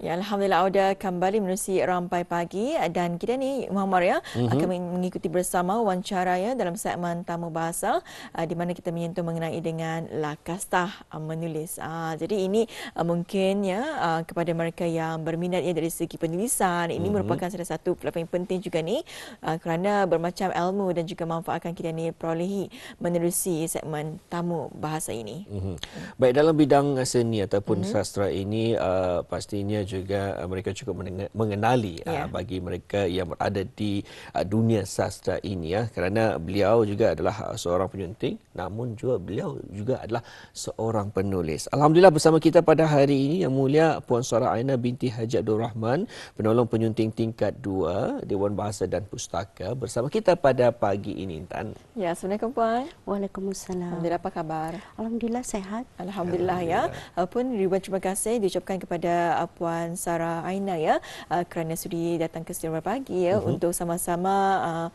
Ya, Alhamdulillah Auda kembali menerusi Rampai Pagi dan kita ni Muhammad ya akan mengikuti bersama wawancara ya dalam segmen Tamu Bahasa di mana kita menyentuh mengenai dengan lakastah menulis. Jadi ini mungkin ya kepada mereka yang berminat ya dari segi penulisan, ini merupakan salah satu platform yang penting juga ni kerana bermacam ilmu dan juga manfaat akan kita ni perolehi menerusi segmen Tamu Bahasa ini. Baik, dalam bidang seni ataupun sastra ini pastinya juga mereka cukup mengenali bagi mereka yang berada di dunia sastra ini ya, kerana beliau juga adalah seorang penyunting, namun juga beliau juga adalah seorang penulis. Alhamdulillah bersama kita pada hari ini Yang Mulia Puan Sarah Aina binti Haji Abdul Rahman, penolong penyunting tingkat 2 Dewan Bahasa dan Pustaka bersama kita pada pagi ini, Intan. Ya, Assalamualaikum Puan. Waalaikumsalam. Alhamdulillah, apa khabar? Alhamdulillah sehat. Alhamdulillah ya. Pun ribuan terima kasih diucapkan kepada Puan Sarah Aina ya kerana sudi datang ke studio pagi ya untuk sama-sama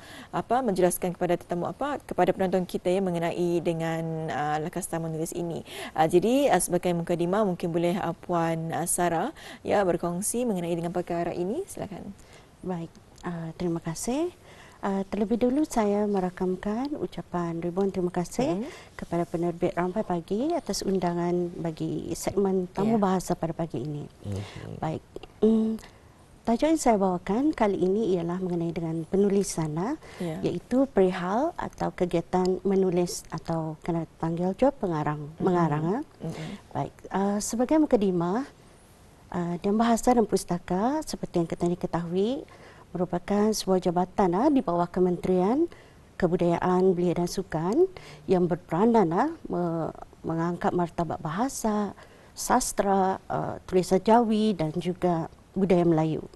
menjelaskan kepada tetamu kepada penonton kita ya mengenai dengan lakastah menulis ini. Jadi sebagai mukadimah mungkin boleh Puan Sarah ya berkongsi mengenai dengan perkara ini, silakan. Baik, terima kasih. Terlebih dulu saya merakamkan ucapan ribuan terima kasih kepada penerbit Rampai Pagi atas undangan bagi segmen Tamu Bahasa pada pagi ini. Baik, tajuk yang saya bawakan kali ini ialah mengenai dengan penulisan, iaitu perihal atau kegiatan menulis atau kena panggil juga mengarang. Baik, sebagai mukadimah, dan bahasa dan pustaka seperti yang kita ketahui merupakan sebuah jabatan di bawah Kementerian Kebudayaan, Belia dan Sukan yang berperanan mengangkat martabat bahasa, sastra, tulisan Jawi dan juga budaya Melayu.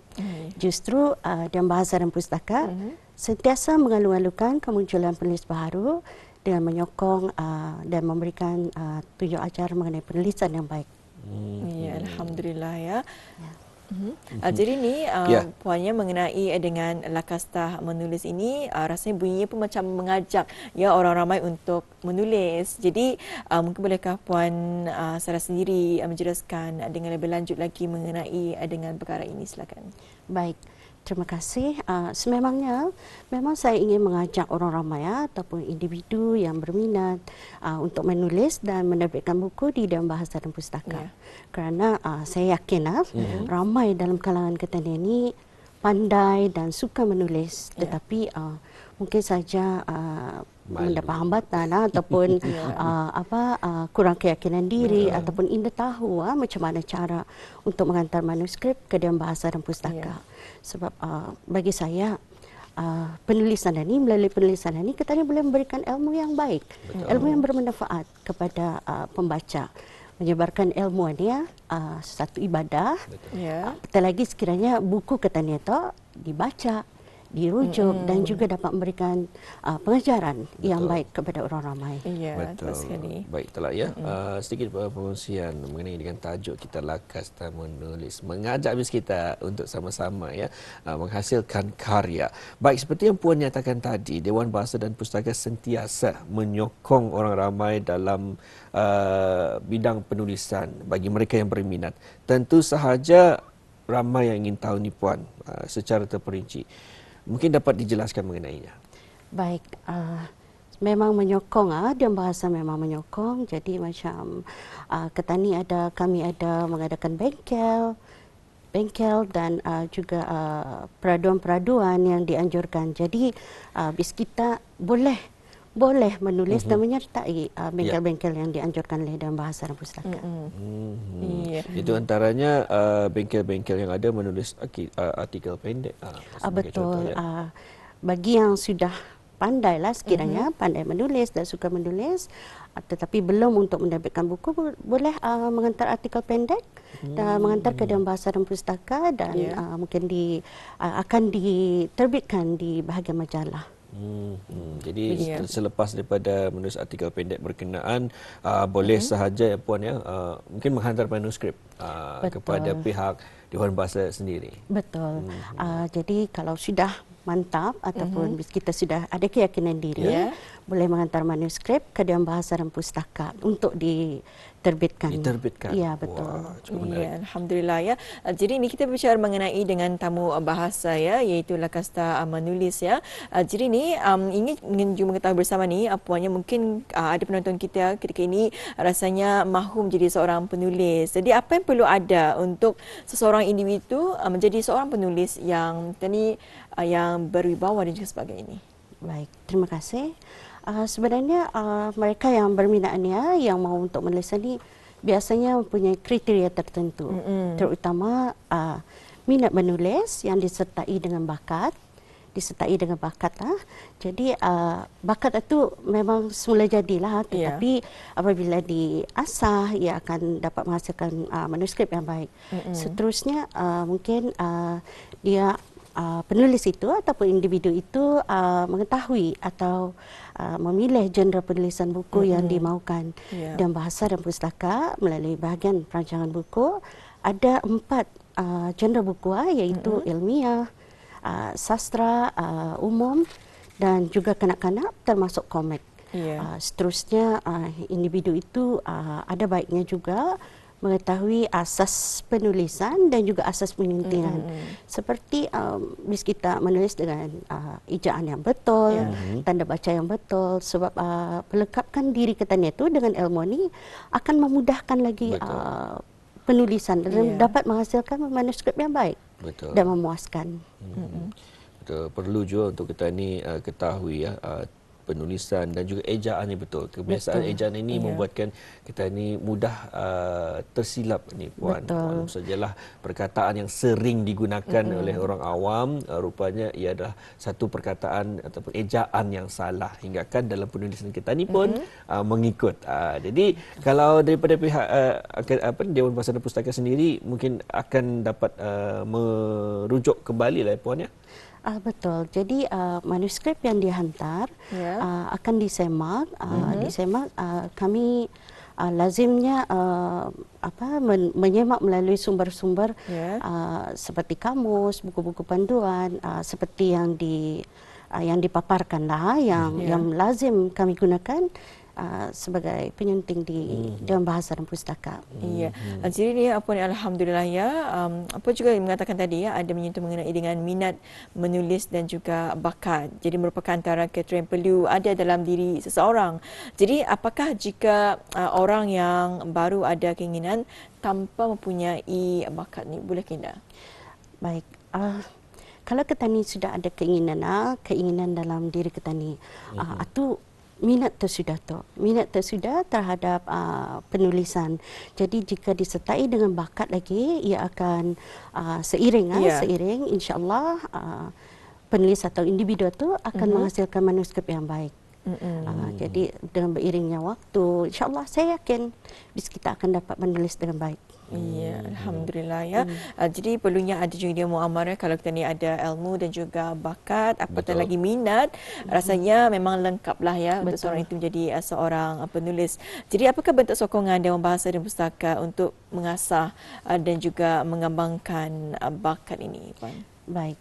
Justru dan bahasa dan pustaka sentiasa mengalu-alukan kemunculan penulis baru dengan menyokong dan memberikan tunjuk ajar mengenai penulisan yang baik. Ya, Alhamdulillah ya. Jadi ni puannya mengenai dengan lakastah menulis ini rasanya bunyinya pun macam mengajak ya orang ramai untuk menulis. Jadi mungkin bolehkah Puan Sarah sendiri menjelaskan dengan lebih lanjut lagi mengenai dengan perkara ini, silakan. Baik. Terima kasih. Sememangnya, memang saya ingin mengajak orang ramai ataupun individu yang berminat untuk menulis dan menerbitkan buku di dalam bahasa dan pustaka. Kerana saya yakin ramai dalam kalangan kita ini pandai dan suka menulis, tetapi mungkin saja mendapat hambatan ataupun kurang keyakinan diri ataupun ingin tahu macam mana cara untuk menghantar manuskrip ke dalam bahasa dan pustaka. Sebab bagi saya penulisan ini, melalui penulisan ini kita boleh memberikan ilmu yang baik, ilmu yang bermanfaat kepada pembaca, menyebarkan ilmu ini satu ibadah. Apatah lagi sekiranya buku kita ni dibaca, dirujuk dan juga dapat memberikan pengajaran yang baik kepada orang ramai. Ya, betul sekali. Baik, itulah ya. Sedikit perkongsian mengenai dengan tajuk kita lakastah menulis, mengajak habis kita untuk sama-sama ya menghasilkan karya. Baik, seperti yang Puan nyatakan tadi, Dewan Bahasa dan Pustaka sentiasa menyokong orang ramai dalam bidang penulisan bagi mereka yang berminat. Tentu sahaja ramai yang ingin tahu ni Puan secara terperinci. Mungkin dapat dijelaskan mengenainya. Baik, memang menyokong dan bahasa memang menyokong. Jadi macam kami ada mengadakan bengkel dan juga peraduan-peraduan yang dianjurkan. Jadi bis kita boleh menulis dan menyertai bengkel-bengkel yang dianjurkan oleh dalam bahasa dan pustaka. Itu antaranya bengkel-bengkel yang ada menulis artikel pendek. Betul. Bagi yang sudah pandailah sekiranya pandai menulis dan suka menulis, tetapi belum untuk menerbitkan buku, boleh menghantar artikel pendek dan menghantar ke dalam bahasa dan pustaka dan mungkin akan diterbitkan di bahagian majalah. Jadi selepas daripada menulis artikel pendek berkenaan, boleh sahaja ya Puan ya mungkin menghantar manuskrip kepada pihak Dewan Bahasa sendiri. Betul. Jadi kalau sudah mantap ataupun kita sudah ada keyakinan diri, boleh menghantar manuskrip ke Dewan Bahasa dan Pustaka untuk diterbitkan. Diterbitkan. Ya, betul. Wah, cukup menarik. Ya, Alhamdulillah ya. Jadi ini kita bicara mengenai dengan tamu bahasa ya, iaitu Lakasta menulis ya. Jadi ni ingin juga mengetahui bersama ni, puannya mungkin ada penonton kita ketika ini rasanya mahu menjadi seorang penulis. Jadi apa yang perlu ada untuk seseorang individu menjadi seorang penulis yang tadi yang berwibawa dan juga sebagainya? Baik, terima kasih. Sebenarnya mereka yang berminatnya, yang mahu untuk menulis ni biasanya mempunyai kriteria tertentu, terutama minat menulis yang disertai dengan bakat. Jadi bakat itu memang semula jadilah, tetapi apabila diasah ia akan dapat menghasilkan manuskrip yang baik. Seterusnya mungkin dia penulis itu ataupun individu itu mengetahui atau memilih genre penulisan buku yang dimaukan. Dan Bahasa dan Pustaka melalui bahagian perancangan buku ada 4 genre buku iaitu ilmiah, sastra, umum dan juga kanak-kanak termasuk komik. Seterusnya individu itu ada baiknya juga mengetahui asas penulisan dan juga asas penyuntingan. Seperti bis kita menulis dengan ejaan yang betul, tanda baca yang betul, sebab pelengkapkan diri kita itu dengan ilmu ini akan memudahkan lagi penulisan dan dapat menghasilkan manuskrip yang baik dan memuaskan. Betul. Perlu juga untuk kita ni ketahui ya penulisan dan juga ejaan yang betul. Kebiasaan ejaan ini membuatkan kita ni mudah tersilap ni puan. Puan sajalah perkataan yang sering digunakan oleh orang awam, rupanya ia adalah satu perkataan ataupun ejaan yang salah hingga kan dalam penulisan kita ni pun mengikut. Jadi kalau daripada pihak Dewan Bahasa dan Pustaka sendiri mungkin akan dapat merujuk kembali lah puan ya. Betul. Jadi manuskrip yang dihantar akan disemak. Kami lazimnya menyemak melalui sumber-sumber seperti kamus, buku-buku panduan, seperti yang dipaparkan lah, yang lazim kami gunakan sebagai penyunting di Dewan Bahasa dan Pustaka. Jadi ni alhamdulillah ya. Apa juga yang mengatakan tadi ya, ada menyentuh mengenai dengan minat menulis dan juga bakat. Jadi merupakan antara kriteria yang perlu ada dalam diri seseorang. Jadi apakah jika orang yang baru ada keinginan tanpa mempunyai bakat ni, boleh tidak? Baik. Kalau kita ni sudah ada keinginan dalam diri kita ni, itu minat tersudah terhadap penulisan. Jadi jika disertai dengan bakat lagi, ia akan seiring insya-Allah penulis atau individu itu akan menghasilkan manuskrip yang baik. Jadi dengan beriringnya waktu, insya-Allah saya yakin kita akan dapat menulis dengan baik. Alhamdulillah ya. Jadi perlunya ada juga dia muamarah. Kalau kita ni ada ilmu dan juga bakat, apatah lagi minat, rasanya memang lengkaplah ya untuk seorang itu menjadi seorang penulis. Jadi apakah bentuk sokongan Dewan Bahasa dan Pustaka untuk mengasah dan juga mengembangkan bakat ini, Puan? Baik,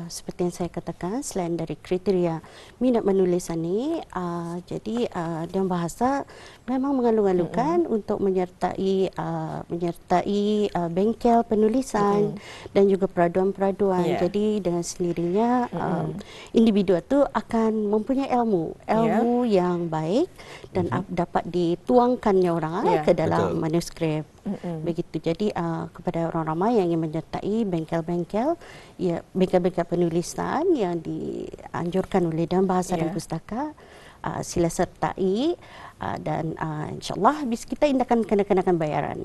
seperti yang saya katakan, selain dari kriteria minat menulis ini, jadi Dewan Bahasa memang mengalung-alungkan untuk menyertai bengkel penulisan dan juga peraduan-peraduan. Jadi dengan sendirinya individu itu akan mempunyai ilmu yang baik dan dapat dituangkannya orang ke dalam manuskrip. Begitu. Jadi kepada orang ramai yang ingin menyertai bengkel-bengkel penulisan yang dianjurkan oleh Dewan Bahasa dan Pustaka, sila sertai dan insya-Allah kita indahkan kenakan bayaran.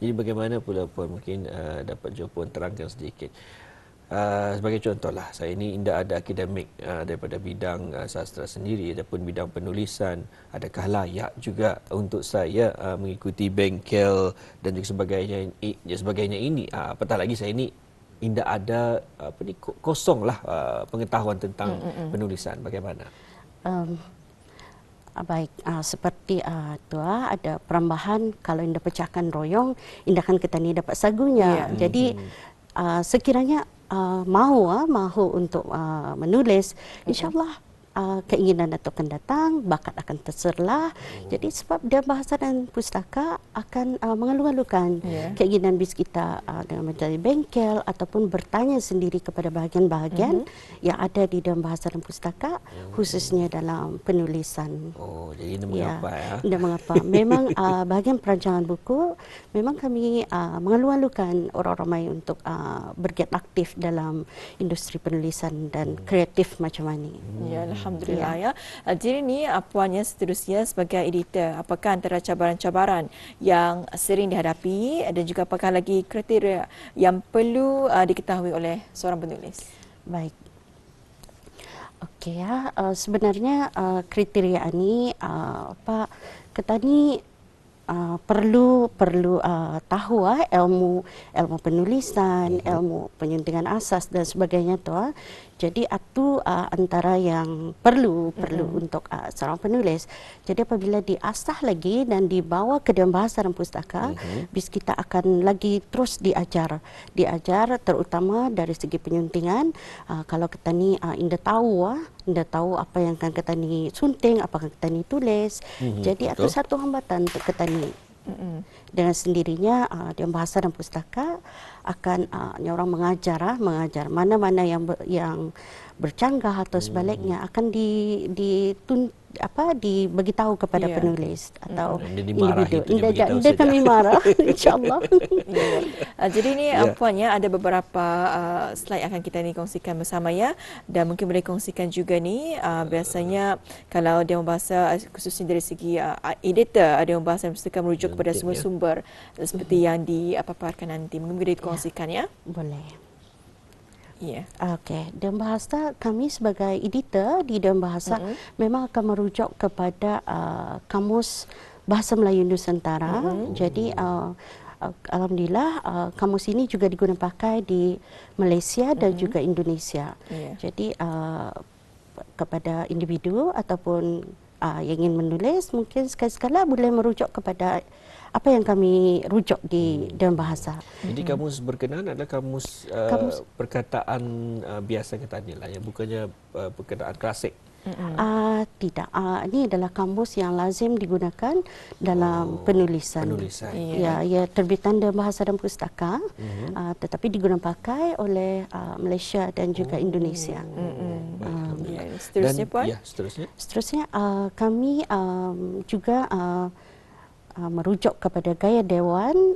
Jadi bagaimana pula Puan mungkin dapat jawab Puan terangkan sedikit. Sebagai contohlah, saya ini tidak ada akademik daripada bidang sastra sendiri ataupun bidang penulisan. Adakah layak juga untuk saya mengikuti bengkel dan juga sebagainya ini? Apatah lagi saya ini tidak ada kosonglah pengetahuan tentang penulisan. Bagaimana? Baik, seperti tu ada perambahan, kalau indah pecahkan royong, indahkan kita ni dapat sagunya. Jadi sekiranya mahu untuk menulis, insya-Allah keinginan itu akan datang, bakat akan terserlah. Jadi sebab dia bahasa dan pustaka akan mengalu-alukan keinginan bis kita dengan mencari bengkel ataupun bertanya sendiri kepada bahagian-bahagian yang ada di dalam bahasa dan pustaka, khususnya dalam penulisan. Oh, jadi ini mengapa ya? Ini mengapa? Memang bahagian perancangan buku, memang kami mengalu-alukan orang ramai untuk bergiat aktif dalam industri penulisan dan kreatif macam ini. Ya, alhamdulillah ya. Jadi ni puannya seterusnya sebagai editor, apakah antara cabaran-cabaran yang sering dihadapi dan juga apakah lagi kriteria yang perlu diketahui oleh seorang penulis? Baik. Okey ya, sebenarnya kriteria ini apa kita ni perlu tahu ilmu penulisan, ilmu penyuntingan asas dan sebagainya tu. Jadi itu antara yang perlu untuk seorang penulis. Jadi apabila diasah lagi dan dibawa ke dalam bahasa dan pustaka, bis kita akan lagi terus diajar terutama dari segi penyuntingan. Kalau kita ni indah tahu apa yang akan kita ni sunting, apa yang kita ni tulis. Jadi itu satu hambatan untuk kita ni. Dengan sendirinya dalam bahasa dan pustaka akan orang mengajar mana-mana yang bercanggah atau sebaliknya akan dibagi tahu kepada penulis atau individu. Tidak kami marah, insya-Allah. Jadi ini puannya ada beberapa slide akan kita ni kongsikan bersama ya, dan mungkin boleh kongsikan juga ni biasanya kalau dia membahasa khususnya dari segi editor, ada membahasa mesti merujuk kepada semua sumber seperti yang dipaparkan nanti. Mungkin boleh dikongsikan ya? Boleh. Ya. Okey, dalam bahasa kami sebagai editor di dalam bahasa memang akan merujuk kepada kamus bahasa Melayu Nusantara. Jadi alhamdulillah kamus ini juga digunakan pakai di Malaysia dan juga Indonesia. Jadi kepada individu ataupun yang ingin menulis mungkin sekali-sekala boleh merujuk kepada apa yang kami rujuk di dalam bahasa. Jadi kamus berkenaan adalah kamus perkataan biasa katanya lah, ya, bukannya perkataan klasik. Tidak. Ini adalah kamus yang lazim digunakan dalam penulisan. Ya, terbitan dalam bahasa dan pustaka, tetapi digunakan pakai oleh Malaysia dan juga Indonesia. Seterusnya Puan? Ya, seterusnya kami juga merujuk kepada Gaya Dewan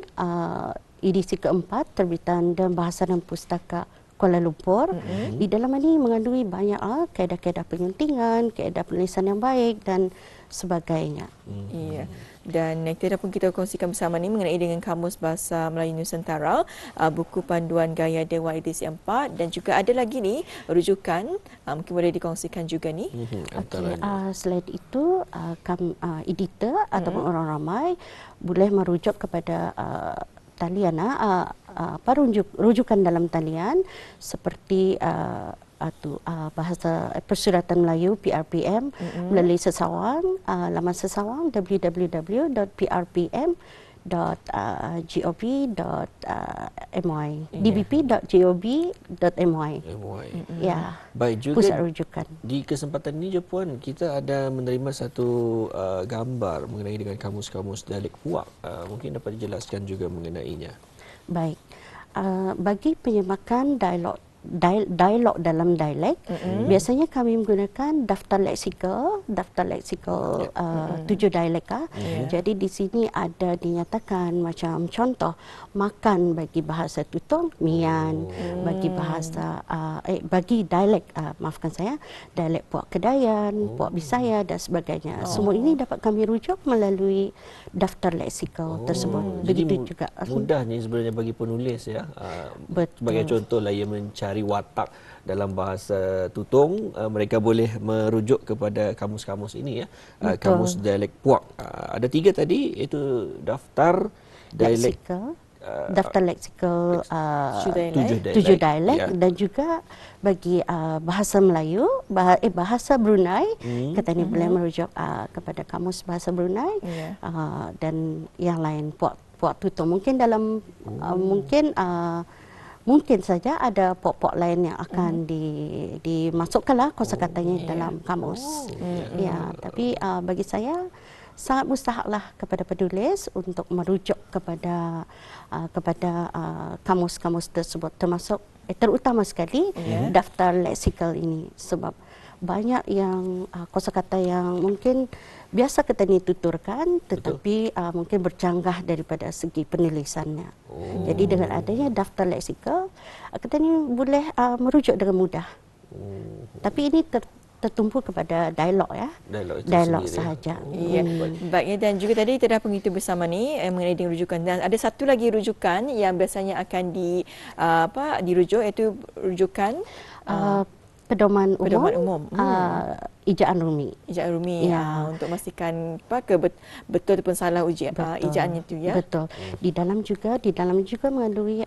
edisi keempat terbitan dalam bahasa dan pustaka Kuala Lumpur. Di dalam ini mengandungi banyak kaedah-kaedah penyuntingan, kaedah penulisan yang baik dan sebagainya. Iya. Dan kita pun kita kongsikan bersama ni mengenai dengan Kamus Bahasa Melayu Nusantara, buku panduan Gaya Dewan edisi 4, dan juga ada lagi ni rujukan, mungkin boleh dikongsikan juga ni. Okey, selain itu editor ataupun orang ramai boleh merujuk kepada talian rujukan dalam talian seperti bahasa Persuratan Melayu PRPM melalui sesawang, laman sesawang www.prpm.gov.my dbp.gov.my. Ya. Baik, juga pusat rujukan. Di kesempatan ini je Puan, kita ada menerima satu gambar mengenai dengan kamus-kamus dialek Puak. Mungkin dapat dijelaskan juga mengenainya. Baik. Bagi penyemakan dialog dalam dialek, biasanya kami menggunakan daftar leksikal 7 dialek. Jadi di sini ada dinyatakan macam contoh makan bagi bahasa Tutong Mian, bagi bahasa bagi dialek dialek Puak Kedayan, Puak Bisaya dan sebagainya. Semua ini dapat kami rujuk melalui daftar leksikal tersebut. Begitu juga mudah ni sebenarnya bagi penulis ya. Sebagai contohlah ia mencari watak dalam bahasa Tutong, mereka boleh merujuk kepada kamus-kamus ini ya. Kamus dialek Puak. Ada 3 tadi, iaitu daftar dialek daftar leksikal 7 dialek dan juga bagi bahasa Melayu, bahasa Brunei, katanya boleh merujuk kepada kamus bahasa Brunei dan yang lain Puak Tutong. Mungkin dalam mungkin saja ada pokok lain yang akan dimasukkanlah kosakatanya dalam kamus. Ya, tapi bagi saya sangat mustahaklah kepada penulis untuk merujuk kepada kamus-kamus tersebut, termasuk terutama sekali daftar leksikal ini, sebab banyak yang kosakata yang mungkin biasa kita tuturkan tetapi mungkin bercanggah daripada segi penulisannya. Jadi dengan adanya daftar leksikal, kita ni boleh merujuk dengan mudah. Tapi ini tertumpu kepada dialog ya. Dialog sahaja. Ya. Baiknya, dan juga tadi kita dah pengitu bersama ni mengenai dengan rujukan, dan ada satu lagi rujukan yang biasanya akan dirujuk, iaitu rujukan pedoman umum. Ijaan Rumi. Ijaan Rumi, untuk memastikan betul ataupun salah ijaannya itu ya. Betul. Di dalam juga mengandungi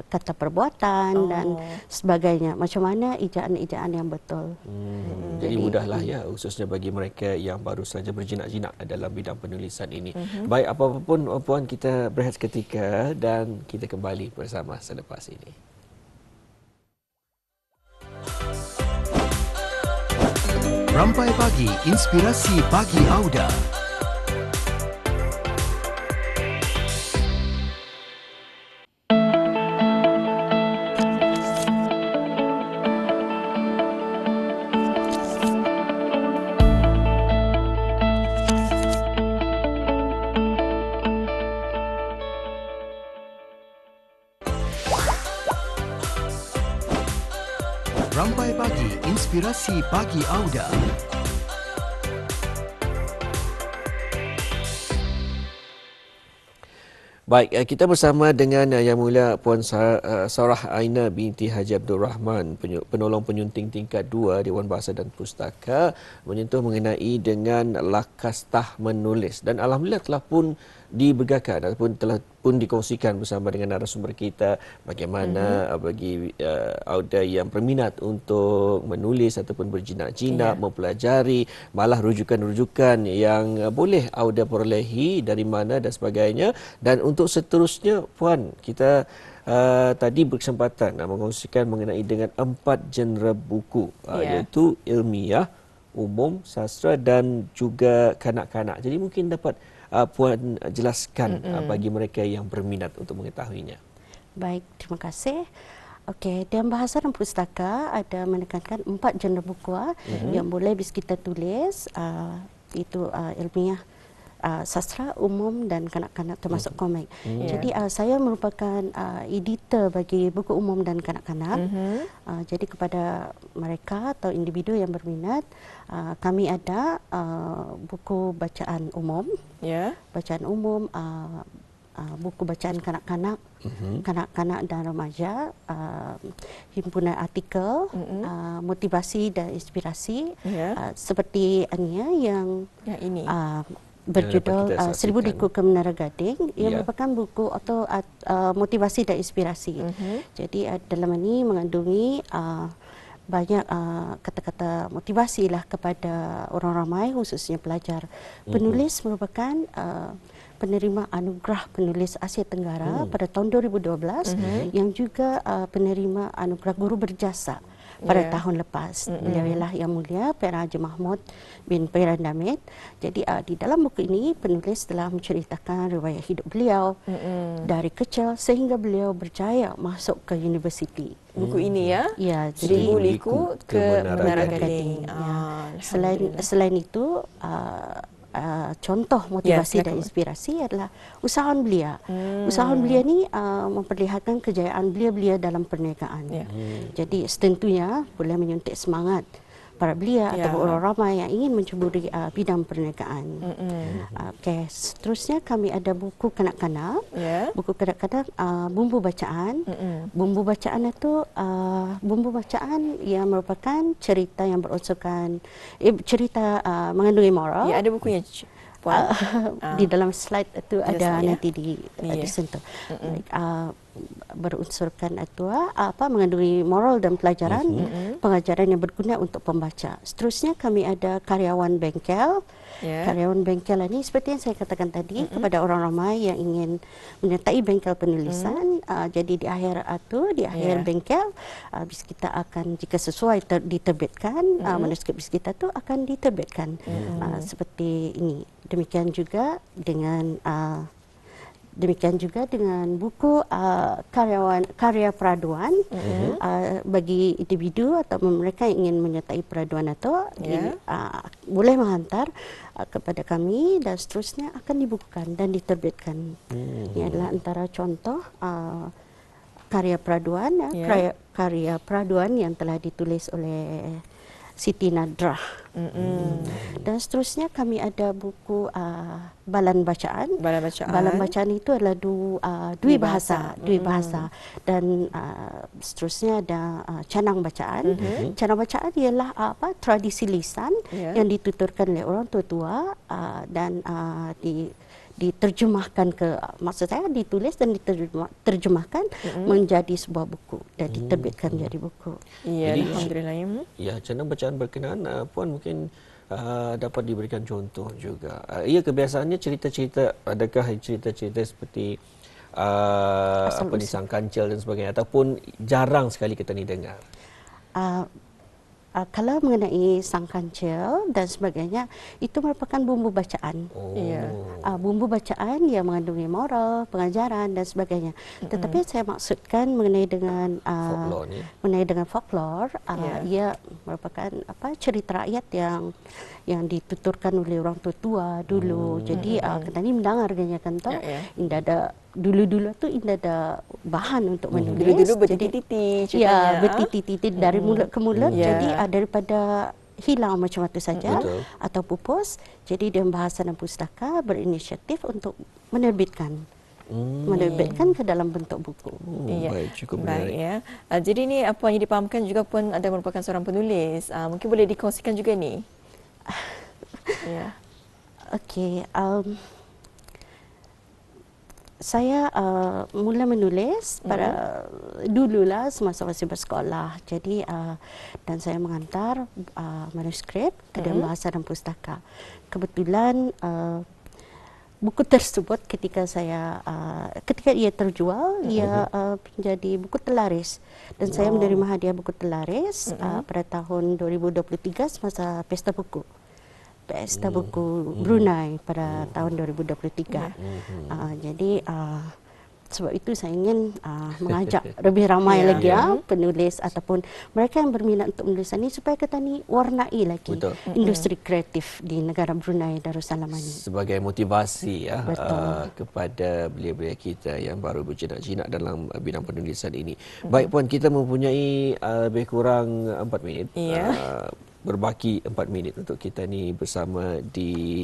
kata perbuatan dan sebagainya. Macam mana ijaan-ijaan yang betul. Jadi mudahlah ya, khususnya bagi mereka yang baru saja berjinak-jinak dalam bidang penulisan ini. Baik, apapun puan, kita berehat seketika dan kita kembali bersama selepas ini. Rampai Pagi, inspirasi pagi Auda. Rampai Pagi, inspirasi pagi Auda. Baik, kita bersama dengan Yang Mulia Puan Sarah Aina binti Haji Abdul Rahman, penolong penyunting tingkat 2 Dewan Bahasa dan Pustaka, menyentuh mengenai dengan lakastah menulis, dan alhamdulillah telah pun dibegakan ataupun telah pun dikongsikan bersama dengan narasumber kita bagaimana bagi Auda yang berminat untuk menulis ataupun berjinak-jinak, mempelajari, malah rujukan-rujukan yang boleh Auda perolehi dari mana dan sebagainya. Dan untuk seterusnya, Puan, kita tadi berkesempatan mengongsikan mengenai dengan 4 genre buku, iaitu ilmiah, umum, sastra dan juga kanak-kanak. Jadi mungkin dapat Puan jelaskan bagi mereka yang berminat untuk mengetahuinya. Baik, terima kasih. Okey, dalam bahasa dan pustaka ada menekankan 4 genre buku yang boleh kita tulis, itu ilmiah, sastra, umum dan kanak-kanak, termasuk komik. Jadi saya merupakan editor bagi buku umum dan kanak-kanak. Jadi kepada mereka atau individu yang berminat, kami ada buku bacaan umum, bacaan umum, buku bacaan kanak-kanak, kanak-kanak dan remaja, himpunan artikel, motivasi dan inspirasi, seperti yang ini. Berjudul 1000 Diku ke Menara Gading, ia merupakan buku atau motivasi dan inspirasi. Jadi dalam ini mengandungi banyak kata-kata motivasi lah kepada orang ramai, khususnya pelajar. Penulis merupakan penerima anugerah penulis Asia Tenggara pada tahun 2012, yang juga penerima anugerah guru berjasa pada tahun lepas. Beliau ialah Yang Mulia Perak Haji Mahmud bin Perak Damit. Jadi di dalam buku ini penulis telah menceritakan riwayat hidup beliau dari kecil sehingga beliau berjaya masuk ke universiti. Buku ini ya, jadi 1000 Liku ke Menara Gading. Selain itu, contoh motivasi dan inspirasi adalah usahawan belia. Usahawan belia ni memperlihatkan kejayaan belia-belia dalam perniagaan. Jadi tentunya boleh menyuntik semangat para belia atau orang ramai yang ingin menceburi bidang perniagaan. Okey, seterusnya kami ada buku kanak-kanak. Buku kanak-kanak bumbu bacaan. Bumbu bacaan itu bumbu bacaan yang merupakan cerita yang berunsurkan cerita mengandungi moral. Ya, ada bukunya. Di dalam slide itu ada nanti disentuh. berunsurkan mengandungi moral dan pelajaran, pengajaran yang berguna untuk pembaca. Seterusnya kami ada karyawan bengkel. Karyawan bengkel ini seperti yang saya katakan tadi kepada orang ramai yang ingin menyertai bengkel penulisan. Jadi di akhir bengkel kita akan, jika sesuai diterbitkan, manuskrip kita tu akan diterbitkan seperti ini. Demikian juga dengan buku karya peraduan bagi individu atau mereka yang ingin menyertai peraduan atau boleh menghantar kepada kami dan seterusnya akan dibukukan dan diterbitkan. Ini adalah antara contoh karya peraduan, karya peraduan yang telah ditulis oleh Siti Nadrah. Dan seterusnya kami ada buku balan bacaan. Balan bacaan itu adalah dui bahasa. Dan seterusnya ada canang bacaan. Canang bacaan ialah tradisi lisan yang dituturkan oleh orang tua-tua dan diterjemahkan ditulis dan diterjemahkan menjadi sebuah buku dan diterbitkan menjadi buku. Ya, alhamdulillah. Ya, canang bacaan berkenaan Puan mungkin dapat diberikan contoh juga. Ya, kebiasaannya cerita-cerita, adakah cerita-cerita seperti Sang Kancil dan sebagainya ataupun jarang sekali kita ni dengar? Kalau mengenai Sang Kancil dan sebagainya, itu merupakan bumbu bacaan. Bumbu bacaan yang mengandungi moral, pengajaran dan sebagainya. Tetapi saya maksudkan mengenai dengan folklore, ia merupakan cerita rakyat yang dituturkan oleh orang tua dulu. Jadi kita ni mendengar kan tahu, indah ada dulu tu indah ada bahan untuk menulis. Dulu bertiti-titi ceritanya. Bertiti-titi dari mulut ke mulut. Jadi daripada hilang macam itu saja atau pupus, jadi Dewan Bahasa dan Pustaka berinisiatif untuk menerbitkan ke dalam bentuk buku. Baik, cukup menarik. Ya. Jadi ni apa yang dipahamkan juga pun ada merupakan seorang penulis. Mungkin boleh dikongsikan juga ni. Okey, saya mula menulis pada dululah semasa masih bersekolah. Jadi dan saya mengantar manuskrip ke Dewan Bahasa dan Pustaka. Kebetulan buku tersebut ketika ia terjual, ia menjadi buku terlaris dan saya menerima hadiah buku terlaris pada tahun 2023 semasa Pesta Buku Brunei pada tahun 2023. Jadi sebab itu saya ingin mengajak lebih ramai lagi penulis ataupun mereka yang berminat untuk menulis ini supaya kita ni warnai lagi industri kreatif di negara Brunei Darussalam ini. Sebagai motivasi kepada belia-belia kita yang baru berjinak-jinak dalam bidang penulisan ini. Baik Puan, kita mempunyai lebih kurang 4 minit. Berbaki 4 minit untuk kita ni bersama di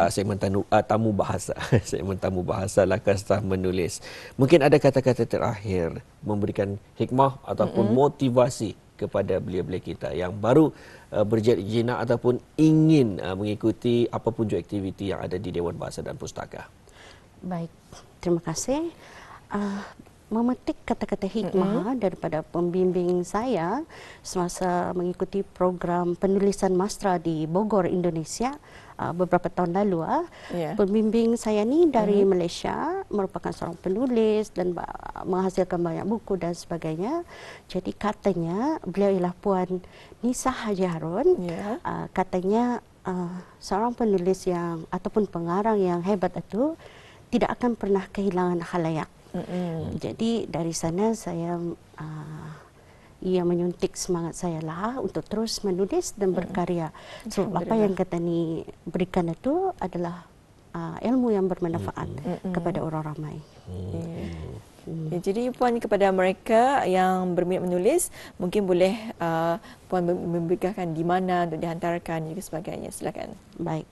segmen tamu bahasa segmen tamu bahasa Lakastah Menulis. Mungkin ada kata-kata terakhir memberikan hikmah ataupun motivasi kepada belia-belia kita yang baru berjinak ataupun ingin mengikuti apapun juga aktiviti yang ada di Dewan Bahasa dan Pustaka. Baik, terima kasih. Memetik kata-kata hikmah daripada pembimbing saya semasa mengikuti program penulisan mastra di Bogor, Indonesia beberapa tahun lalu. Pembimbing saya ni dari Malaysia, merupakan seorang penulis dan menghasilkan banyak buku dan sebagainya. Jadi katanya beliau ialah Puan Nisa Haji Harun. Katanya seorang penulis yang ataupun pengarang yang hebat itu tidak akan pernah kehilangan khalayak. Jadi dari sana saya ia menyuntik semangat saya lah untuk terus menulis dan berkarya. So apa yang kata ni berikan itu adalah ilmu yang bermanfaat kepada orang ramai. Jadi Puan kepada mereka yang berminat menulis mungkin boleh Puan memberitahukan di mana untuk dihantarkan dan sebagainya. Silakan. Baik.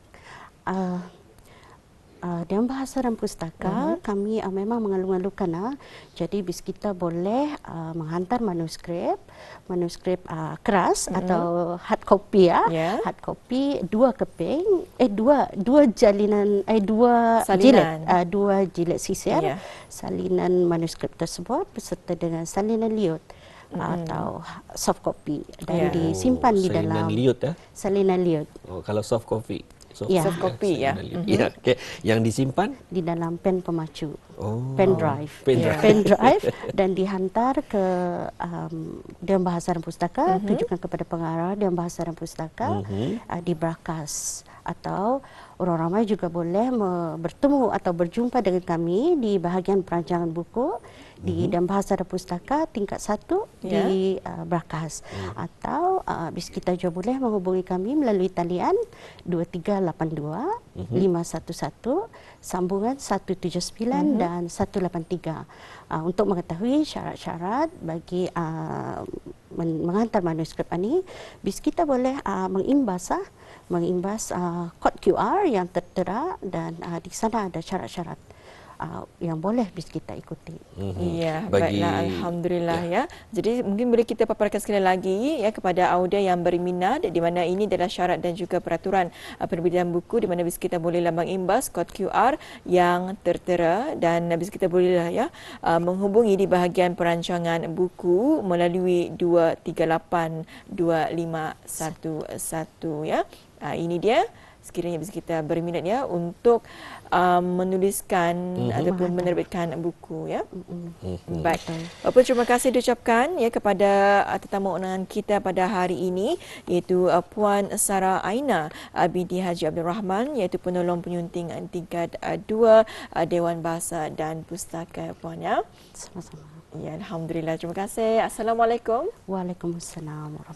Dewan Bahasa dan Pustaka kami memang mengalu-alukan. Jadi bis kita boleh menghantar manuskrip keras atau hard copy hard copy 2 keping dua jalinan dua jilid sisir salinan manuskrip tersebut beserta dengan salinan liut atau soft copy dan disimpan di dalam salinan liut. Kalau soft copy soft copy Okay. Yang disimpan di dalam pen pemacu, pen drive dan dihantar ke Dewan Bahasa dan Pustaka, tujukan kepada pengarah Dewan Bahasa dan Pustaka di Brakas, atau orang ramai juga boleh bertemu atau berjumpa dengan kami di bahagian perancangan buku di Dewan Bahasa dan Pustaka tingkat 1 di Brakas, atau bis kita juga boleh menghubungi kami melalui talian 2382 511 sambungan 179 dan 183 untuk mengetahui syarat-syarat bagi menghantar manuskrip ini. Bis kita boleh mengimbas kod QR yang tertera dan di sana ada syarat-syarat yang boleh bis kita ikuti. Ya, baiklah, alhamdulillah ya. Jadi mungkin boleh kita paparkan sekali lagi ya kepada audia yang berminat, di mana ini adalah syarat dan juga peraturan penerbitan buku, di mana bis kita boleh mengimbas kod QR yang tertera, dan bis kita boleh menghubungi di bahagian perancangan buku melalui 2382511 ya. Ini dia. Sekiranya bis kita berminat ya untuk menuliskan ataupun menerbitkan buku ya. Baik. Bapak, terima kasih diucapkan ya kepada tetamu undangan kita pada hari ini, iaitu Puan Sarah Aina binti Haji Abdul Rahman, iaitu penolong penyunting tingkat 2 Dewan Bahasa dan Pustaka, Puan ya. Sama-sama. Ya, alhamdulillah. Terima kasih. Assalamualaikum. Waalaikumsalam.